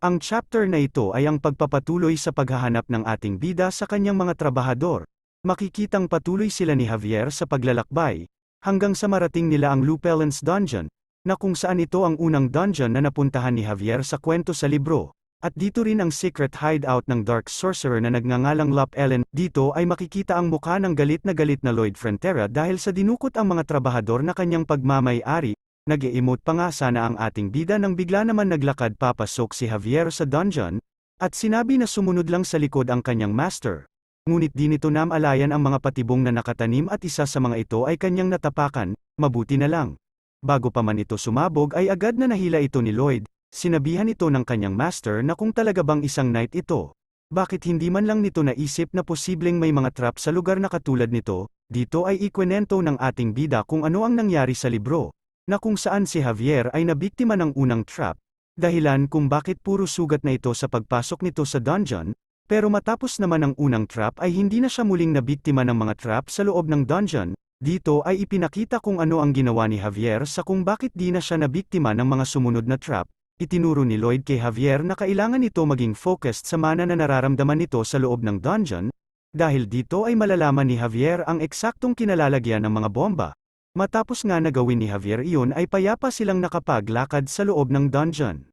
Ang chapter na ito ay ang pagpapatuloy sa paghahanap ng ating bida sa kanyang mga trabahador. Makikitang patuloy sila ni Javier sa paglalakbay, hanggang sa marating nila ang Lupelens Dungeon, na kung saan ito ang unang dungeon na napuntahan ni Javier sa kwento sa libro. At dito rin ang secret hideout ng Dark Sorcerer na nagngangalang Lupelen. Dito ay makikita ang mukha ng galit na Lloyd Frontera dahil sa dinukot ang mga trabahador na kanyang pagmamay-ari. Nag-e-emote pa nga sana ang ating bida nang bigla naman naglakad papasok si Javier sa dungeon, at sinabi na sumunod lang sa likod ang kanyang master. Ngunit di nito namalayan ang mga patibong na nakatanim at isa sa mga ito ay kanyang natapakan, mabuti na lang. Bago pa man ito sumabog ay agad na nahila ito ni Lloyd. Sinabihan ito ng kanyang master na kung talaga bang isang knight ito. Bakit hindi man lang nito naisip na posibleng may mga trap sa lugar na katulad nito? Dito ay ikwento ng ating bida kung ano ang nangyari sa libro, na kung saan si Javier ay nabiktima ng unang trap, dahilan kung bakit puro sugat na ito sa pagpasok nito sa dungeon, pero matapos naman ang unang trap ay hindi na siya muling nabiktima ng mga trap sa loob ng dungeon. Dito ay ipinakita kung ano ang ginawa ni Javier sa kung bakit di na siya nabiktima ng mga sumunod na trap. Itinuro ni Lloyd kay Javier na kailangan nito maging focused sa mana na nararamdaman nito sa loob ng dungeon, dahil dito ay malalaman ni Javier ang eksaktong kinalalagyan ng mga bomba. Matapos nga na gawin ni Javier iyon ay payapa silang nakapaglakad sa loob ng dungeon.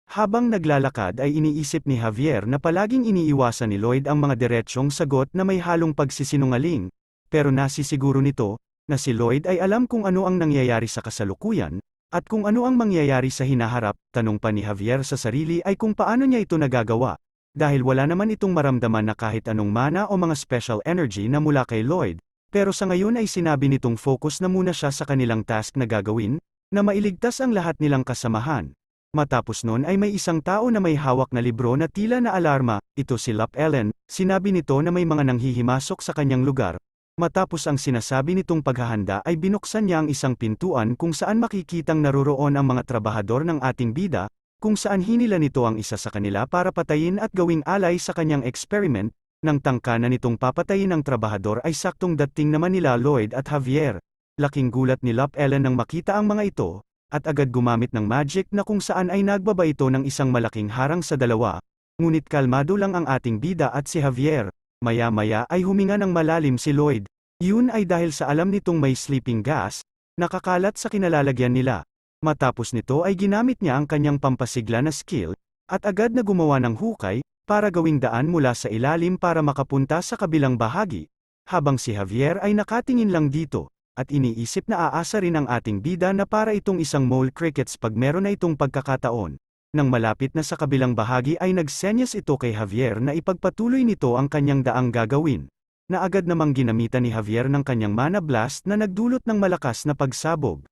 Habang naglalakad ay iniisip ni Javier na palaging iniiwasan ni Lloyd ang mga diretsyong sagot na may halong pagsisinungaling, pero nasisiguro nito, na si Lloyd ay alam kung ano ang nangyayari sa kasalukuyan, at kung ano ang mangyayari sa hinaharap. Tanong pa ni Javier sa sarili ay kung paano niya ito nagagawa, dahil wala naman itong maramdaman na kahit anong mana o mga special energy na mula kay Lloyd, pero sa ngayon ay sinabi nitong focus na muna siya sa kanilang task na gagawin, na mailigtas ang lahat nilang kasamahan. Matapos nun ay may isang tao na may hawak na libro na tila na alarma, ito si Lupelen. Sinabi nito na may mga nanghihimasok sa kanyang lugar. Matapos ang sinasabi nitong paghahanda ay binuksan niya ang isang pintuan kung saan makikitang naroroon ang mga trabahador ng ating bida, kung saan hinila nito ang isa sa kanila para patayin at gawing alay sa kanyang experiment. Nang tangka na nitong papatayin ang trabahador ay saktong dating naman nila Lloyd at Javier. Laking gulat ni Lupelen nang makita ang mga ito, at agad gumamit ng magic na kung saan ay nagbaba ito ng isang malaking harang sa dalawa. Ngunit kalmado lang ang ating bida at si Javier. Maya-maya ay huminga ng malalim si Lloyd. Yun ay dahil sa alam nitong may sleeping gas, nakakalat sa kinalalagyan nila. Matapos nito ay ginamit niya ang kanyang pampasigla na skill, at agad na gumawa ng hukay, para gawing daan mula sa ilalim para makapunta sa kabilang bahagi. Habang si Javier ay nakatingin lang dito, at iniisip na aasa rin ang ating bida na para itong isang mole crickets pag meron na itong pagkakataon. Nang malapit na sa kabilang bahagi ay nagsenyas ito kay Javier na ipagpatuloy nito ang kanyang daang gagawin, na agad namang ginamitan ni Javier ng kanyang mana blast na nagdulot ng malakas na pagsabog.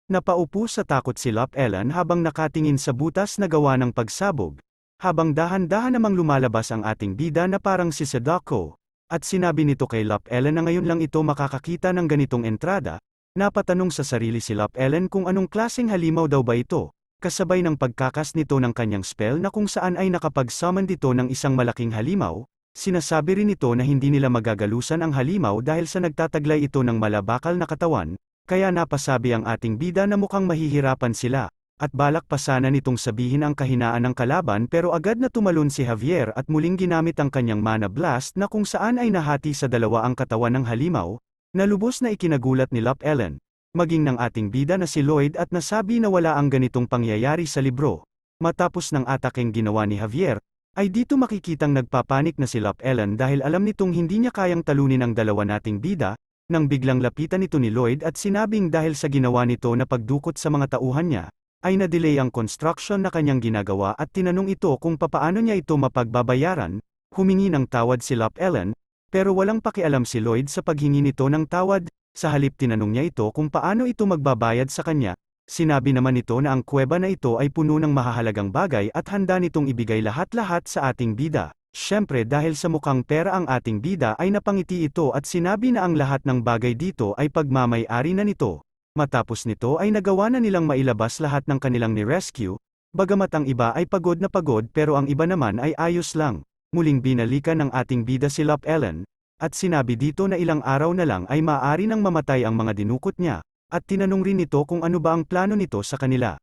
Napaupo sa takot si Lupelen habang nakatingin sa butas na gawa ng pagsabog, habang dahan-dahan namang lumalabas ang ating bida na parang si Sadako, at sinabi nito kay Lupelen na ngayon lang ito makakakita ng ganitong entrada. Napatanong sa sarili si Lupelen kung anong klaseng halimaw daw ba ito. Kasabay ng pagkakas nito ng kanyang spell na kung saan ay nakapag-summon dito ng isang malaking halimaw, sinasabi rin ito na hindi nila magagalusan ang halimaw dahil sa nagtataglay ito ng malabakal na katawan, kaya napasabi ang ating bida na mukhang mahihirapan sila, at balak pa sana nitong sabihin ang kahinaan ng kalaban pero agad na tumalon si Javier at muling ginamit ang kanyang mana blast na kung saan ay nahati sa dalawa ang katawan ng halimaw, na lubos na ikinagulat ni Lupelen, maging ng ating bida na si Lloyd at nasabi na wala ang ganitong pangyayari sa libro. Matapos ng atakeng ginawa ni Javier, ay dito makikitang nagpapanik na si Lupelen dahil alam nitong hindi niya kayang talunin ang dalawa nating bida, nang biglang lapitan ito ni Lloyd at sinabing dahil sa ginawa nito na pagdukot sa mga tauhan niya, ay na-delay ang construction na kanyang ginagawa at tinanong ito kung papaano niya ito mapagbabayaran. Humingi ng tawad si Lupelen, pero walang pakialam si Lloyd sa paghingi nito ng tawad. Sa halip tinanong niya ito kung paano ito magbabayad sa kanya. Sinabi naman nito na ang kuweba na ito ay puno ng mahahalagang bagay at handa nitong ibigay lahat-lahat sa ating bida. Siyempre dahil sa mukhang pera ang ating bida ay napangiti ito at sinabi na ang lahat ng bagay dito ay pagmamay-ari na nito. Matapos nito ay nagawa na nilang mailabas lahat ng kanilang ni-rescue, bagamat ang iba ay pagod na pagod pero ang iba naman ay ayos lang. Muling binalikan ng ating bida si Lupelen, at sinabi dito na ilang araw na lang ay maaari nang mamatay ang mga dinukot niya, at tinanong rin nito kung ano ba ang plano nito sa kanila.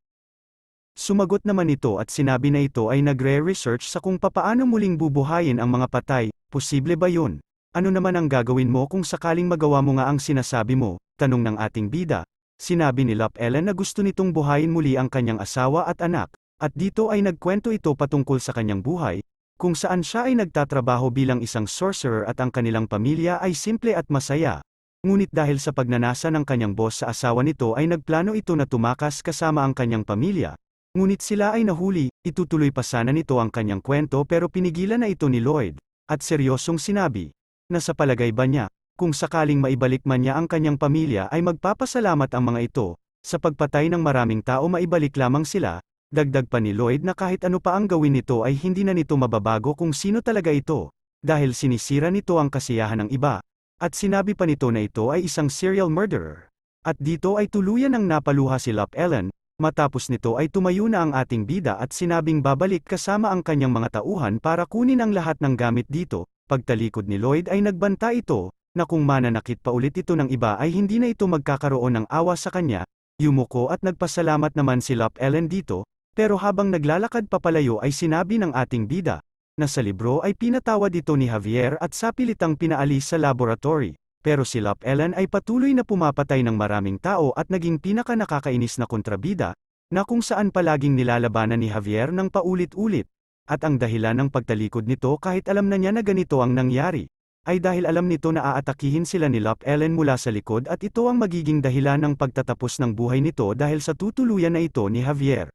Sumagot naman ito at sinabi na ito ay nagre-research sa kung papaano muling bubuhayin ang mga patay. Posible ba yun? Ano naman ang gagawin mo kung sakaling magawa mo nga ang sinasabi mo? Tanong ng ating bida. Sinabi ni Lop Ellen na gusto nitong buhayin muli ang kanyang asawa at anak, at dito ay nagkwento ito patungkol sa kanyang buhay, kung saan siya ay nagtatrabaho bilang isang sorcerer at ang kanilang pamilya ay simple at masaya. Ngunit dahil sa pagnanasa ng kanyang boss sa asawa nito ay nagplano ito na tumakas kasama ang kanyang pamilya. Ngunit sila ay nahuli, itutuloy pa sana nito ang kanyang kwento pero pinigilan na ito ni Lloyd, at seryosong sinabi, na sa palagay ba niya, kung sakaling maibalik man niya ang kanyang pamilya ay magpapasalamat ang mga ito, sa pagpatay ng maraming tao maibalik lamang sila, dagdag pa ni Lloyd na kahit ano pa ang gawin nito ay hindi na nito mababago kung sino talaga ito, dahil sinisira nito ang kasiyahan ng iba, at sinabi pa nito na ito ay isang serial murderer. At dito ay tuluyan ng napaluha si Lop Ellen. Matapos nito ay tumayo na ang ating bida at sinabing babalik kasama ang kanyang mga tauhan para kunin ang lahat ng gamit dito. Pagtalikod ni Lloyd ay nagbanta ito, na kung mananakit pa ulit ito ng iba ay hindi na ito magkakaroon ng awa sa kanya. Yumuko at nagpasalamat naman si Lop Ellen dito, pero habang naglalakad papalayo ay sinabi ng ating bida, na sa libro ay pinatawad ito ni Javier at sapilitang pinaalis sa laboratory. Pero si Lop Ellen ay patuloy na pumapatay ng maraming tao at naging pinaka-nakakainis na kontrabida, na kung saan palaging nilalabanan ni Javier ng paulit-ulit. At ang dahilan ng pagtalikod nito kahit alam na niya na ganito ang nangyari, ay dahil alam nito na aatakihin sila ni Lop Ellen mula sa likod at ito ang magiging dahilan ng pagtatapos ng buhay nito dahil sa tutuluyan na ito ni Javier.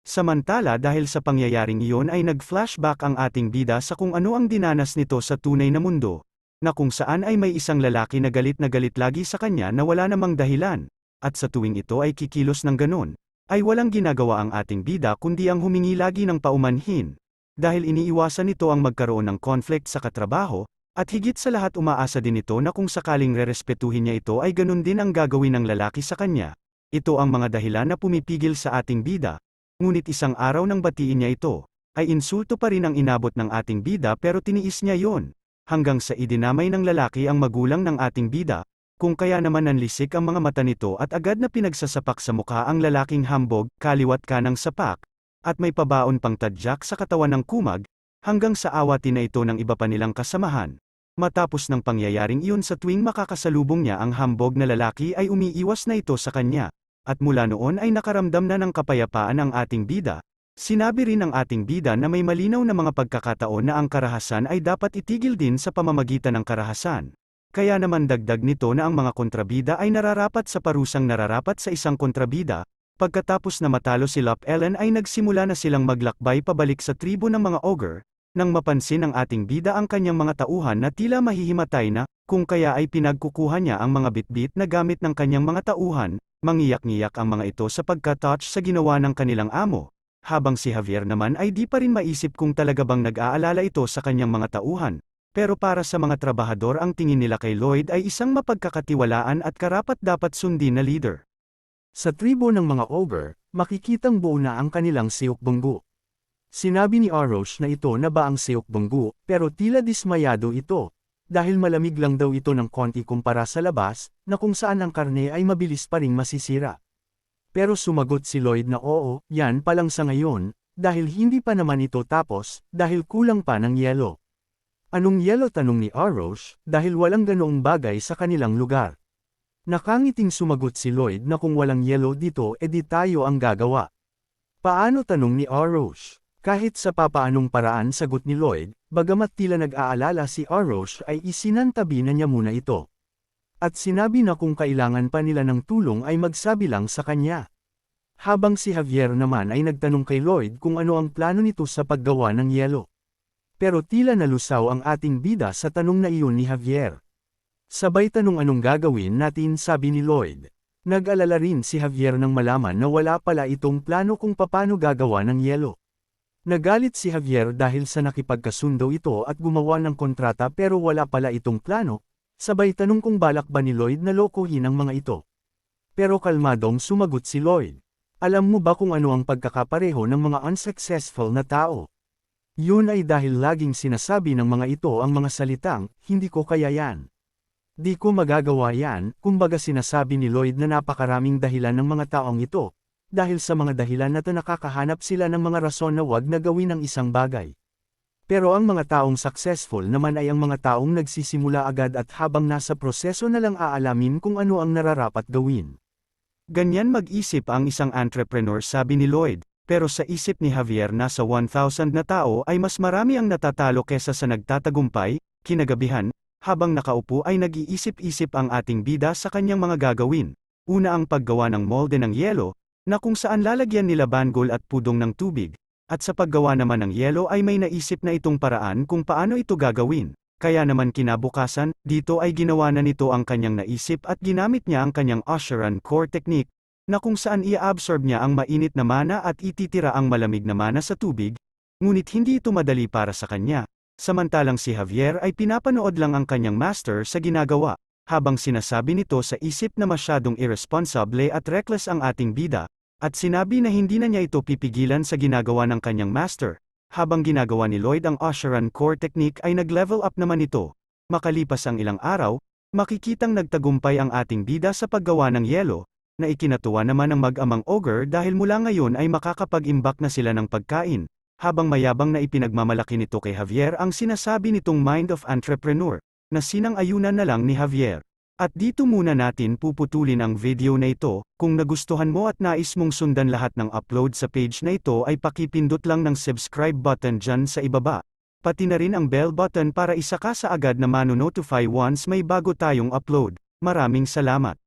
Samantala dahil sa pangyayaring iyon ay nag-flashback ang ating bida sa kung ano ang dinanas nito sa tunay na mundo, na kung saan ay may isang lalaki na galit lagi sa kanya na wala namang dahilan, at sa tuwing ito ay kikilos ng ganon, ay walang ginagawa ang ating bida kundi ang humingi lagi ng paumanhin, dahil iniiwasan nito ang magkaroon ng conflict sa katrabaho, at higit sa lahat umaasa din ito na kung sakaling rerespetuhin niya ito ay ganon din ang gagawin ng lalaki sa kanya. Ito ang mga dahilan na pumipigil sa ating bida, ngunit isang araw nang batiin niya ito, ay insulto pa rin ang inabot ng ating bida pero tiniis niya yon. Hanggang sa idinamay ng lalaki ang magulang ng ating bida, kung kaya naman nanlisik ang mga mata nito at agad na pinagsasapak sa mukha ang lalaking hambog, kaliwat kanang sapak, at may pabaon pang tadyak sa katawan ng kumag, hanggang sa awatin na ito ng iba pa nilang kasamahan. Matapos ng pangyayaring iyon sa tuwing makakasalubong niya ang hambog na lalaki ay umiiwas na ito sa kanya, at mula noon ay nakaramdam na ng kapayapaan ang ating bida. Sinabi rin ng ating bida na may malinaw na mga pagkakataon na ang karahasan ay dapat itigil din sa pamamagitan ng karahasan. Kaya naman dagdag nito na ang mga kontrabida ay nararapat sa parusang nararapat sa isang kontrabida. Pagkatapos na matalo si Lop Ellen ay nagsimula na silang maglakbay pabalik sa tribo ng mga ogre, nang mapansin ng ating bida ang kanyang mga tauhan na tila mahihimatay na, kung kaya ay pinagkukuha niya ang mga bitbit na gamit ng kanyang mga tauhan, mangiyak-ngiyak ang mga ito sa pagka-touch sa ginawa ng kanilang amo. Habang si Javier naman ay di pa rin maisip kung talaga bang nag-aalala ito sa kanyang mga tauhan, pero para sa mga trabahador ang tingin nila kay Lloyd ay isang mapagkakatiwalaan at karapat-dapat sundin na leader. Sa tribo ng mga ogre, makikitang buo na ang kanilang siyok-bunggu. Sinabi ni Arosh na ito na ba ang siyok-bunggu, pero tila dismayado ito, dahil malamig lang daw ito ng konti kumpara sa labas, na kung saan ang karne ay mabilis pa ring masisira. Pero sumagot si Lloyd na oo, yan pa lang sa ngayon, dahil hindi pa naman ito tapos, dahil kulang pa ng yelo. Anong yelo tanong ni Arosh, dahil walang ganoong bagay sa kanilang lugar. Nakangiting sumagot si Lloyd na kung walang yelo dito edi tayo ang gagawa. Paano tanong ni Arosh? Kahit sa papaanong paraan sagot ni Lloyd, bagamat tila nag-aalala si Arosh ay isinantabi na niya muna ito. At sinabi na kung kailangan pa nila ng tulong ay magsabi lang sa kanya. Habang si Javier naman ay nagtanong kay Lloyd kung ano ang plano nito sa paggawa ng yelo. Pero tila nalusaw ang ating bida sa tanong na iyon ni Javier. Sabay tanong anong gagawin natin sabi ni Lloyd. Nag-alala rin si Javier nang malaman na wala pala itong plano kung paano gagawa ng yelo. Nagalit si Javier dahil sa nakipagkasundo ito at gumawa ng kontrata pero wala pala itong plano. Sabay tanong kung balak ba ni Lloyd na lokohin ang mga ito. Pero kalmadong sumagot si Lloyd. Alam mo ba kung ano ang pagkakapareho ng mga unsuccessful na tao? Yun ay dahil laging sinasabi ng mga ito ang mga salitang, hindi ko kaya yan. Di ko magagawa yan, kumbaga sinasabi ni Lloyd na napakaraming dahilan ng mga taong ito. dahil sa mga dahilan na nakakahanap sila ng mga rason na wag na gawin ang isang bagay. Pero ang mga taong successful naman ay ang mga taong nagsisimula agad at habang nasa proseso na lang aalamin kung ano ang nararapat gawin. Ganyan mag-isip ang isang entrepreneur, sabi ni Lloyd, pero sa isip ni Javier na sa 1,000 na tao ay mas marami ang natatalo kesa sa nagtatagumpay. Kinagabihan, habang nakaupo ay nag-iisip-isip ang ating bida sa kanyang mga gagawin. Una ang paggawa ng molde ng yelo, na kung saan lalagyan nila banggol at pudong ng tubig. At sa paggawa naman ng yelo ay may naisip na itong paraan kung paano ito gagawin. Kaya naman kinabukasan, dito ay ginawa na nito ang kanyang naisip at ginamit niya ang kanyang Osheran core technique, na kung saan i-absorb niya ang mainit na mana at ititira ang malamig na mana sa tubig, ngunit hindi ito madali para sa kanya. Samantalang si Javier ay pinapanood lang ang kanyang master sa ginagawa, habang sinasabi nito sa isip na masyadong irresponsible at reckless ang ating bida, at sinabi na hindi na niya ito pipigilan sa ginagawa ng kanyang master. Habang ginagawa ni Lloyd ang Osheran core technique ay nag-level up naman ito. Makalipas ang ilang araw, makikitang nagtagumpay ang ating bida sa paggawa ng yelo, na ikinatuwa naman ng mag-amang ogre dahil mula ngayon ay makakapag-imbak na sila ng pagkain. Habang mayabang na ipinagmamalaki nito kay Javier ang sinasabi nitong mind of entrepreneur, na sinang-ayunan na lang ni Javier. At dito muna natin puputulin ang video na ito. Kung nagustuhan mo at nais mong sundan lahat ng upload sa page na ito ay pakipindot lang ng subscribe button dyan sa ibaba. Pati na rin ang bell button para isa ka sa agad na mano-notify once may bago tayong upload. Maraming salamat.